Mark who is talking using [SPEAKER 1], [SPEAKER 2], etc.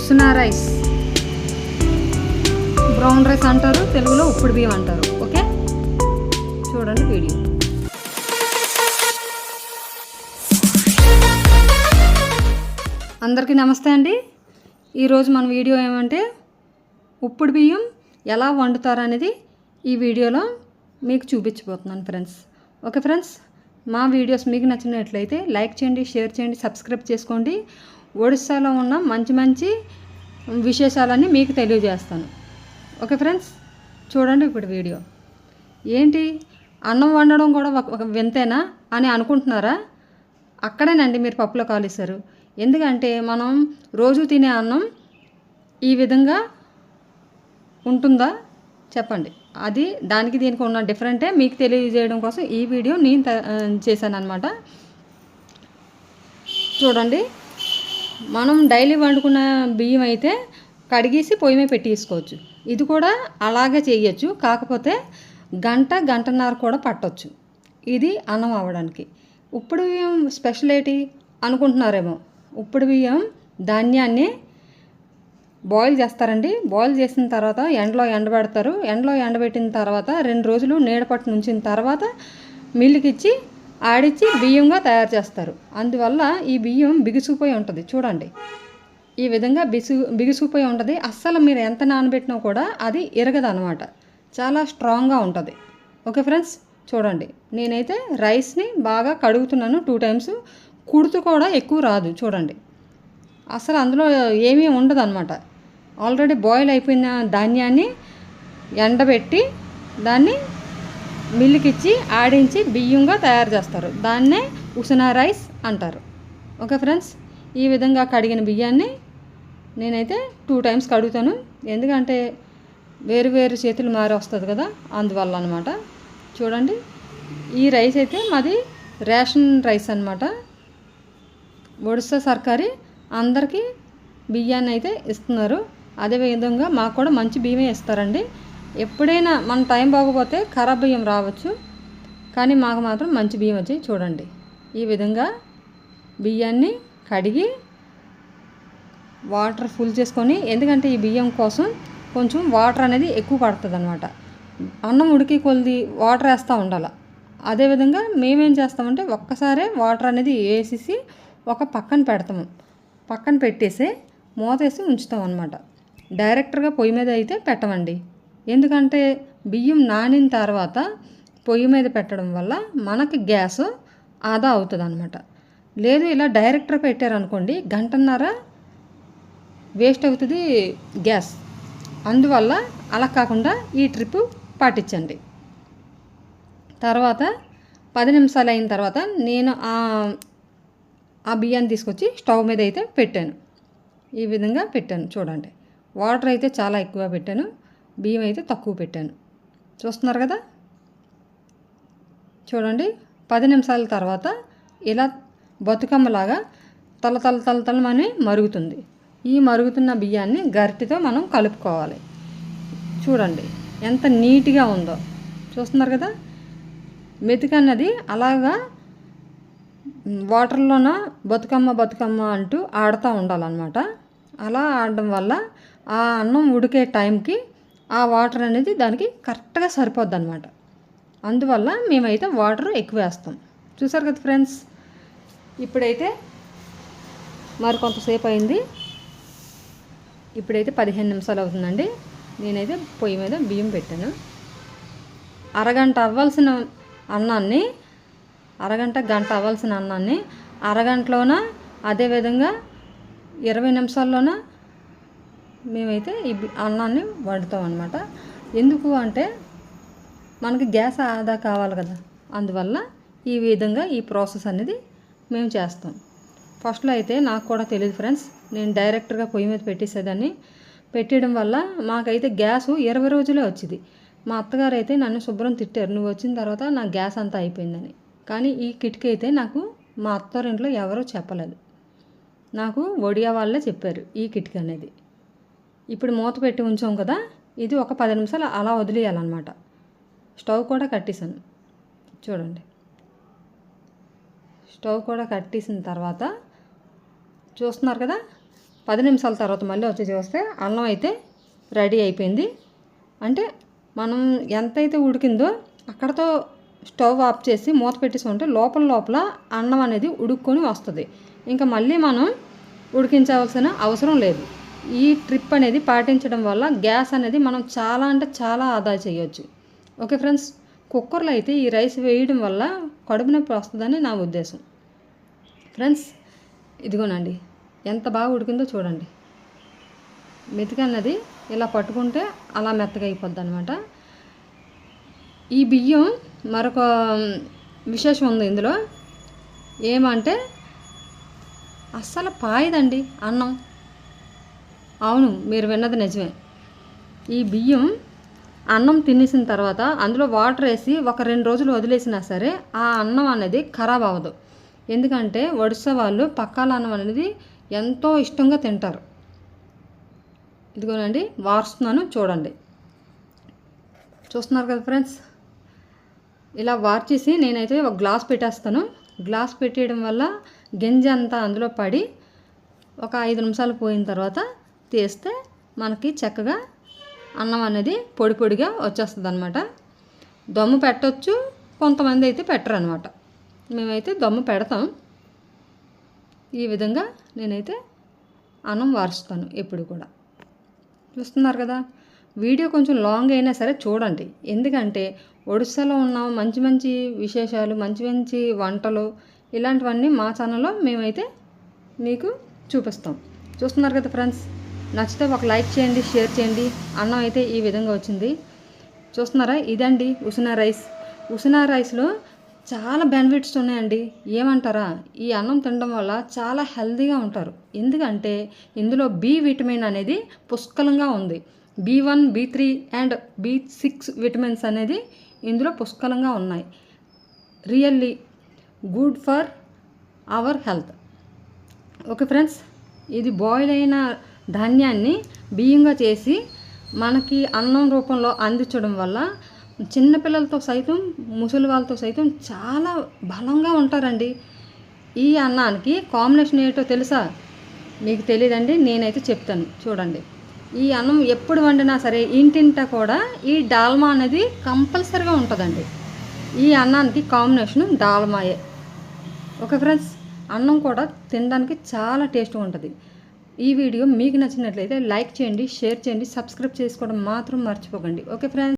[SPEAKER 1] Usna rice, brown rice అంటారు, తెలుగులో ఉప్పుడు బియ్యం అంటారు. ఓకే, చూడండి వీడియో. అందరికీ నమస్తే అండి. ఈరోజు మన వీడియో ఏమంటే ఉప్పుడు బియ్యం ఎలా వండుతారు అనేది ఈ వీడియోలో మీకు చూపించబోతున్నాను ఫ్రెండ్స్. ఓకే ఫ్రెండ్స్, మా వీడియోస్ మీకు నచ్చినట్లయితే లైక్ చేయండి, షేర్ చేయండి, సబ్స్క్రైబ్ చేసుకోండి. ఒడిస్సాలో ఉన్న మంచి మంచి విశేషాలన్నీ మీకు తెలియజేస్తాను. ఓకే ఫ్రెండ్స్, చూడండి ఇప్పుడు వీడియో. ఏంటి అన్నం వండడం కూడా ఒక వింతేనా అని అనుకుంటున్నారా? అక్కడేనండి మీరు పప్పులో కాలుస్తారు. ఎందుకంటే మనం రోజు తినే అన్నం ఈ విధంగా ఉంటుందా చెప్పండి. అది దానికి దీనికి ఉన్న డిఫరెంటే మీకు తెలియజేయడం కోసం ఈ వీడియో నేను చేశాను అనమాట. చూడండి, మనం డైలీ వండుకున్న బియ్యం అయితే కడిగేసి పొయ్యి మీద పెట్టేసుకోవచ్చు. ఇది కూడా అలాగే చేయొచ్చు, కాకపోతే గంటన్నర కూడా పట్టొచ్చు ఇది అన్నం అవ్వడానికి. ఉప్పుడు బియ్యం స్పెషల్ ఏంటి అనుకుంటున్నారేమో. ఉప్పుడు బియ్యం ధాన్యాన్ని బాయిల్ చేస్తారండి. బాయిల్ చేసిన తర్వాత ఎండలో ఎండబెడతారు. ఎండలో ఎండబెట్టిన తర్వాత 2 రోజులు నీడపట్టు ఉంచిన తర్వాత మిల్లుకి ఇచ్చి ఆడిచ్చి బియ్యంగా తయారు చేస్తారు. అందువల్ల ఈ బియ్యం బిగుసుకుపోయి ఉంటుంది. చూడండి, ఈ విధంగా బిగుసుకుపోయి ఉంటుంది. అస్సలు మీరు ఎంత నానబెట్టినా కూడా అది ఎరగదు అనమాట. చాలా స్ట్రాంగ్గా ఉంటుంది. ఓకే ఫ్రెండ్స్, చూడండి, నేనైతే రైస్ని బాగా కడుగుతున్నాను 2 టైమ్స్. కుడుతు కూడా ఎక్కువ రాదు. చూడండి, అసలు అందులో ఏమీ ఉండదు అనమాట. ఆల్రెడీ బాయిల్ అయిపోయిన ధాన్యాన్ని ఎండబెట్టి దాన్ని మిల్లుకిచ్చి ఆడించి బియ్యంగా తయారు చేస్తారు. దాన్నే ఉస్నా రైస్ అంటారు. ఓకే ఫ్రెండ్స్, ఈ విధంగా కడిగిన బియ్యాన్ని నేనైతే 2 టైమ్స్ కడుగుతాను. ఎందుకంటే వేరు చేతులు మారి వస్తుంది కదా, అందువల్ల అనమాట. చూడండి, ఈ రైస్ అయితే మాది రేషన్ రైస్ అనమాట. ఒడిస్సా సర్కారీ అందరికీ బియ్యాన్ని అయితే ఇస్తున్నారు. అదేవిధంగా మాకు కూడా మంచి బియ్యమే ఇస్తారండి. ఎప్పుడైనా మన టైం బాగోపోతే ఖరాబ్ బియ్యం రావచ్చు, కానీ మాకు మాత్రం మంచి బియ్యం వచ్చాయి. చూడండి, ఈ విధంగా బియ్యాన్ని కడిగి వాటర్ ఫుల్ చేసుకొని, ఎందుకంటే ఈ బియ్యం కోసం కొంచెం వాటర్ అనేది ఎక్కువ పడుతుంది అనమాట. అన్నం ఉడికి కొలిది వాటర్ వేస్తూ ఉండాలి. అదేవిధంగా మేమేం చేస్తామంటే ఒక్కసారే వాటర్ అనేది వేసేసి ఒక పక్కన పెడతాము. పక్కన పెట్టేసి మూతేసి ఉంచుతాం అనమాట. డైరెక్ట్గా పొయ్యి మీద అయితే పెట్టమండి. ఎందుకంటే బియ్యం నానిన తర్వాత పొయ్యి మీద పెట్టడం వల్ల మనకి గ్యాస్ ఆదా అవుతుంది అనమాట. లేదు ఇలా డైరెక్ట్గా పెట్టారనుకోండి, గంటన్నర వేస్ట్ అవుతుంది గ్యాస్. అందువల్ల అలా కాకుండా ఈ ట్రిప్ పాటించండి. తర్వాత 10 నిమిషాలు అయిన తర్వాత నేను ఆ బియ్యాన్ని తీసుకొచ్చి స్టవ్ మీద అయితే పెట్టాను. ఈ విధంగా పెట్టాను. చూడండి, వాటర్ అయితే చాలా ఎక్కువ పెట్టాను, బియ్యం అయితే తక్కువ పెట్టాను. చూస్తున్నారు కదా. చూడండి, 10 నిమిషాల తర్వాత ఇలా బతుకమ్మలాగా తలమని మరుగుతుంది. ఈ మరుగుతున్న బియ్యాన్ని గరిటెతో మనం కలుపుకోవాలి. చూడండి ఎంత నీట్గా ఉందో. చూస్తున్నారు కదా. మెతుకు అన్నది అలాగా వాటర్లోన బతుకమ్మ అంటూ ఆడుతూ ఉండాలన్నమాట. అలా ఆడడం వల్ల ఆ అన్నం ఉడికే టైంకి ఆ వాటర్ అనేది దానికి కరెక్ట్గా సరిపోద్ది అనమాట. అందువల్ల మేమైతే వాటర్ ఎక్కువ వేస్తాం. చూసారు కదా ఫ్రెండ్స్. ఇప్పుడైతే మరి కొంతసేపు అయింది. ఇప్పుడైతే 15 నిమిషాలు అవుతుందండి. నేనైతే పొయ్యి మీద బియ్యం పెట్టాను. గంట అవ్వాల్సిన అన్నాన్ని అరగంటలోన, అదేవిధంగా 20 నిమిషాల్లోన మేమైతే ఈ అన్నాన్ని వండుతాం అనమాట. ఎందుకు అంటే మనకి గ్యాస్ ఆదా కావాలి కదా, అందువల్ల ఈ విధంగా ఈ ప్రాసెస్ అనేది మేము చేస్తాం. ఫస్ట్లో అయితే నాకు కూడా తెలియదు ఫ్రెండ్స్. నేను డైరెక్ట్గా పొయ్యి మీద పెట్టేసేదాన్ని. పెట్టడం వల్ల మాకైతే గ్యాసు 20 రోజులే వచ్చింది. మా అత్తగారు అయితే నన్ను శుభ్రం తిట్టారు, నువ్వు వచ్చిన తర్వాత నా గ్యాస్ అంతా అయిపోయిందని. కానీ ఈ కిటికీ అయితే నాకు మా అత్తారింట్లో ఎవరూ చెప్పలేదు, నాకు ఒడియా వాళ్ళే చెప్పారు ఈ కిటికీ అనేది. ఇప్పుడు మూత పెట్టి ఉంచాం కదా, ఇది ఒక 10 నిమిషాలు అలా వదిలేయాలన్నమాట. స్టవ్ కూడా కట్టేసాను. చూడండి, స్టవ్ కూడా కట్టేసిన తర్వాత చూస్తున్నారు కదా, 10 నిమిషాల తర్వాత మళ్ళీ వచ్చి చూస్తే అన్నం అయితే రెడీ అయిపోయింది. అంటే మనం ఎంతైతే ఉడికిందో అక్కడతో స్టవ్ ఆఫ్ చేసి మూత పెట్టేసుకుంటే లోపల అన్నం అనేది ఉడుక్కొని వస్తుంది. ఇంకా మళ్ళీ మనం ఉడికించవలసిన అవసరం లేదు. ఈ ట్రిప్ అనేది పాటించడం వల్ల గ్యాస్ అనేది మనం చాలా అంటే చాలా ఆదా చేయొచ్చు. ఓకే ఫ్రెండ్స్, కుక్కర్లో అయితే ఈ రైస్ వేయడం వల్ల కడుపు నొప్పి వస్తుందని నా ఉద్దేశం. ఫ్రెండ్స్, ఇదిగోనండి ఎంత బాగా ఉడికిందో చూడండి. మెతుకు అన్నది ఇలా పట్టుకుంటే అలా మెత్తగా అయిపోద్ది అనమాట. ఈ బియ్యం మరొక విశేషం ఉంది ఇందులో. ఏమంటే అస్సలు పాయదండి అన్నం. అవును, మీరు విన్నది నిజమే. ఈ బియ్యం అన్నం తినేసిన తర్వాత అందులో వాటర్ వేసి ఒక 2 రోజులు వదిలేసినా సరే ఆ అన్నం అనేది ఖరాబ్ అవ్వదు. ఎందుకంటే ఒడిశా వాళ్ళు పక్కాల అన్నం అనేది ఎంతో ఇష్టంగా తింటారు. ఇదిగోనండి వారుస్తున్నాను చూడండి. చూస్తున్నారు కదా ఫ్రెండ్స్, ఇలా వార్చేసి నేనైతే ఒక గ్లాస్ పెట్టేస్తాను. గ్లాస్ పెట్టేయడం వల్ల గింజ అంతా అందులో పడి ఒక 5 నిమిషాలు పోయిన తర్వాత తీస్తే మనకి చక్కగా అన్నం అనేది పొడి పొడిగా వచ్చేస్తుంది అనమాట. దమ్ము పెట్టవచ్చు, కొంతమంది అయితే పెట్టరు అనమాట. మేమైతే దమ్ము పెడతాం. ఈ విధంగా నేనైతే అన్నం వారుస్తాను ఎప్పుడు కూడా. చూస్తున్నారు కదా, వీడియో కొంచెం లాంగ్ అయినా సరే చూడండి. ఎందుకంటే ఒడిస్సాలో ఉన్న మంచి మంచి విశేషాలు, మంచి మంచి వంటలు ఇలాంటివన్నీ మా ఛానల్లో మేమైతే మీకు చూపిస్తాం. చూస్తున్నారు కదా ఫ్రెండ్స్, నచ్చితే ఒక లైక్ చేయండి, షేర్ చేయండి. అన్నం అయితే ఈ విధంగా వచ్చింది. చూస్తున్నారా, ఇదండి ఉసినా రైస్. ఉసినా రైస్లో చాలా బెనిఫిట్స్ ఉన్నాయండి. ఏమంటారా, ఈ అన్నం తినడం వల్ల చాలా హెల్తీగా ఉంటారు. ఎందుకంటే ఇందులో బి విటమిన్ అనేది పుష్కలంగా ఉంది. B1, B3 and B6 vitamins అనేది ఇందులో పుష్కలంగా ఉన్నాయి. Really good for our health. Okay friends, ఇది బాయిల్ అయిన ధాన్యాన్ని బియ్యంగా చేసి మనకి అన్నం రూపంలో అందించడం వల్ల చిన్నపిల్లలతో సైతం ముసలి వాళ్ళతో సైతం చాలా బలంగా ఉంటారండి. ఈ అన్నానికి కాంబినేషన్ ఏంటో తెలుసా? మీకు తెలియదండి, నేనైతే చెప్తాను చూడండి. ఈ అన్నం ఎప్పుడు వండినా సరే ఇంటింటా కూడా ఈ డాల్మా అనేది కంపల్సరీగా ఉంటుందండి. ఈ అన్నానికి కాంబినేషను డాల్మాయే. ఓకే ఫ్రెండ్స్, అన్నం కూడా తినడానికి చాలా టేస్ట్గా ఉంటుంది. ఈ వీడియో మీకు నచ్చినట్లయితే లైక్ చేయండి, షేర్ చేయండి, సబ్స్క్రైబ్ చేసుకోవడం మాత్రం మర్చిపోకండి. Okay friends.